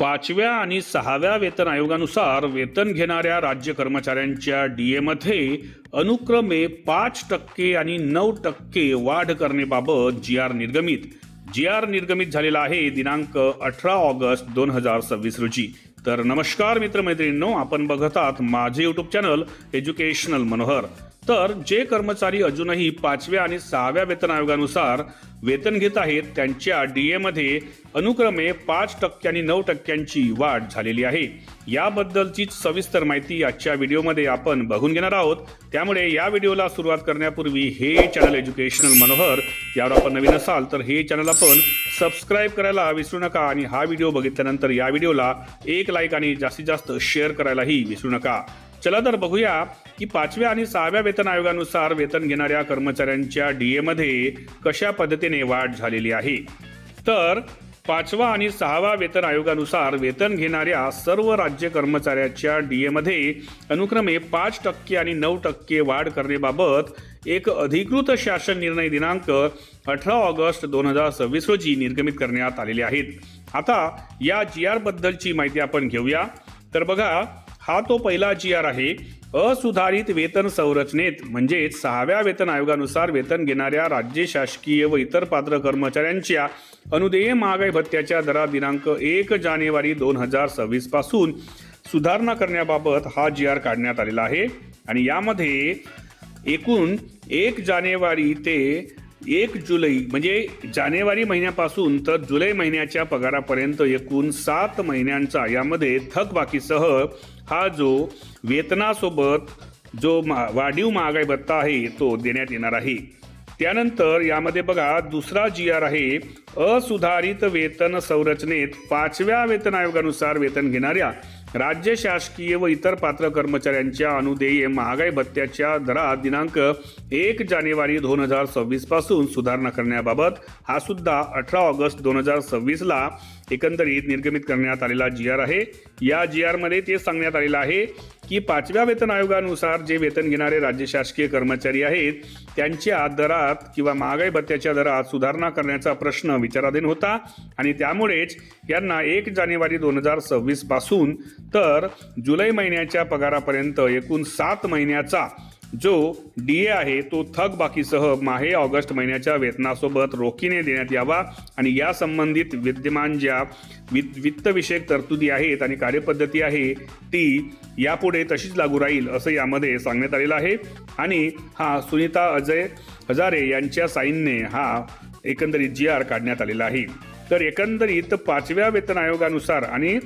पाचव्या आणि सहाव्या वेतन आयोगानुसार वेतन घेणाऱ्या राज्य कर्मचाऱ्यांच्या डीएमध्ये अनुक्रमे 5% आणि 9% वाढ करण्याबाबत जी आर निर्गमित झालेला आहे दिनांक 18 ऑगस्ट 2026 रोजी। तर नमस्कार मित्रमैत्रिणींनो, आपण बघत आहात माझे यूट्यूब चॅनल एज्युकेशनल मनोहर। तर जे कर्मचारी अजूनही पाचव्या आणि सहाव्या वेतन आयोगानुसार वेतन घेत आहेत त्यांच्या डीएमध्ये अनुक्रमे 5% आणि 9%ची वाढ झालेली आहे। याबद्दलची सविस्तर माहिती आजच्या व्हिडिओमध्ये आपण बघून घेणार आहोत। त्यामुळे या व्हिडिओला सुरुवात करण्यापूर्वी हे चॅनल एज्युकेशनल मनोहर यावर आपण नवीन असाल तर हे चॅनल आपण सबस्क्राइब करायला विसरू नका आणि हा व्हिडिओ बघितल्यानंतर या व्हिडिओला एक लाईक आणि जास्तीत जास्त शेअर करायलाही विसरू नका। चला तर बघूया की पाचव्या आणि सहाव्या वेतन आयोगानुसार वेतन घेणाऱ्या कर्मचाऱ्यांच्या डीएमध्ये कशा पद्धतीने वाढ झालेली आहे। तर पाचवा आणि सहावा वेतन आयोगानुसार वेतन घेणाऱ्या सर्व राज्य कर्मचाऱ्यांच्या डीएमध्ये अनुक्रमे 5% आणि 9% वाढ करण्याबाबत एक अधिकृत शासन निर्णय दिनांक 18 ऑगस्ट 2026 रोजी निर्गमित करण्यात आलेले आहेत। आता या GR बद्दलची माहिती आपण घेऊया। तर बघा, हा तो पहिला GR आहे। असुधारित वेतन संरचनेत म्हणजेच सहाव्या वेतन आयोगानुसार वेतन घेणाऱ्या राज्य शासकीय व इतर पात्र कर्मचाऱ्यांच्या अनुदेय महागाई भत्त्याच्या दरात दिनांक 1 जानेवारी 2026 पासून सुधारणा करण्याबाबत हा GR काढण्यात आलेला आहे। आणि यामध्ये एकूण 1 जानेवारी ते 1 जुलै म्हणजे जानेवारी महिन्यापासून तर जुलै महिन्याच्या पगारापर्यंत एकूण 7 महिन्यांचा यामध्ये थकबाकीसह हा जो वेतनासोबत जो वाढीव महागाई भत्ता आहे तो देण्यात येणार आहे। त्यानंतर यामध्ये बघा, दुसरा GR आहे। असुधारित वेतन संरचनेत पाचव्या वेतन आयोगानुसार वेतन घेणाऱ्या राज्य शासकीय व इतर पात्र कर्मचाऱ्यांच्या अनुदेय महागाई भत्त्याच्या दरात दिनांक 1 जानेवारी 2026 पासून सुधारणा करण्याबाबत हा सुद्धा 18 ऑगस्ट 2026 ला एकंदरीत निर्गमित करण्यात आलेला GR आहे। या GR मध्ये ते सांगण्यात आलेलं आहे की पाचव्या वेतन आयोगानुसार जे वेतन घेणारे राज्य शासकीय कर्मचारी आहेत त्यांच्या दरात किंवा महागाई भत्त्याच्या दरात सुधारणा करण्याचा प्रश्न विचाराधीन होता आणि त्यामुळेच यांना 1 जानेवारी 2026 पासून तर जुलै महिन्याच्या पगारापर्यंत एकूण 7 महिन्याचा जो DA आहे तो थकबाकीसह माहे ऑगस्ट महिन्याच्या वेतनासोबत रोखीने देण्यात यावा आणि या संबंधित विद्यमान ज्या वित्तविषयक तरतुदी आहेत आणि कार्यपद्धती आहे ती यापुढे तशीच लागू राहील असं यामध्ये सांगण्यात आलेलं आहे। आणि हा सुनीता अजय हजारे यांच्या साईनने हा एकंदरीत GR काढण्यात आलेला आहे। तर एकंदरीत पाचव्या वेतन आयोगानुसार आणि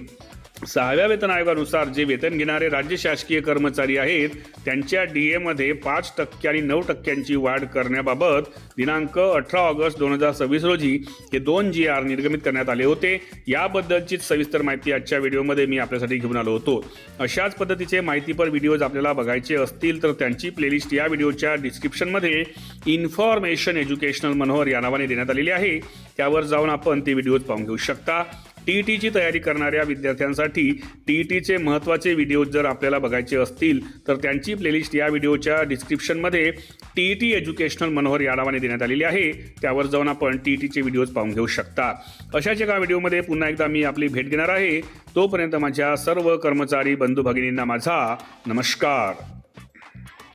सहाव्या वेतन आयोगानुसार जे वेतन घेणारे राज्य शासकीय कर्मचारी आहेत त्यांच्या DA मध्ये 5% आणि 9%ची वाढ करण्याबाबत दिनांक 18 ऑगस्ट 2026 रोजी हे 2 GR निर्गमित करण्यात आले होते। याबद्दलची सविस्तर माहिती आजच्या व्हिडिओमध्ये मी आपल्यासाठी घेऊन आलो होतो। अशाच पद्धतीचे माहितीपर व्हिडिओज आपल्याला बघायचे असतील तर त्यांची प्लेलिस्ट या व्हिडिओच्या डिस्क्रिप्शनमध्ये इन्फॉर्मेशन एज्युकेशनल मनोहर या नावाने देण्यात आलेली आहे। त्यावर जाऊन आपण ते व्हिडिओज पाहून घेऊ शकता। TETची तयारी करणाऱ्या विद्यार्थ्यांसाठी TETचे महत्त्वाचे व्हिडिओज जर आपल्याला बघायचे असतील तर त्यांची प्लेलिस्ट या व्हिडिओच्या डिस्क्रिप्शनमध्ये TET एज्युकेशनल मनोहर या नावाने देण्यात आलेली आहे। त्यावर जाऊन आपण TETचे व्हिडिओज पाहून घेऊ शकता। अशाच एका व्हिडिओमध्ये पुन्हा एकदा मी आपली भेट घेणार आहे। तोपर्यंत माझ्या सर्व कर्मचारी बंधू भगिनींना माझा नमस्कार।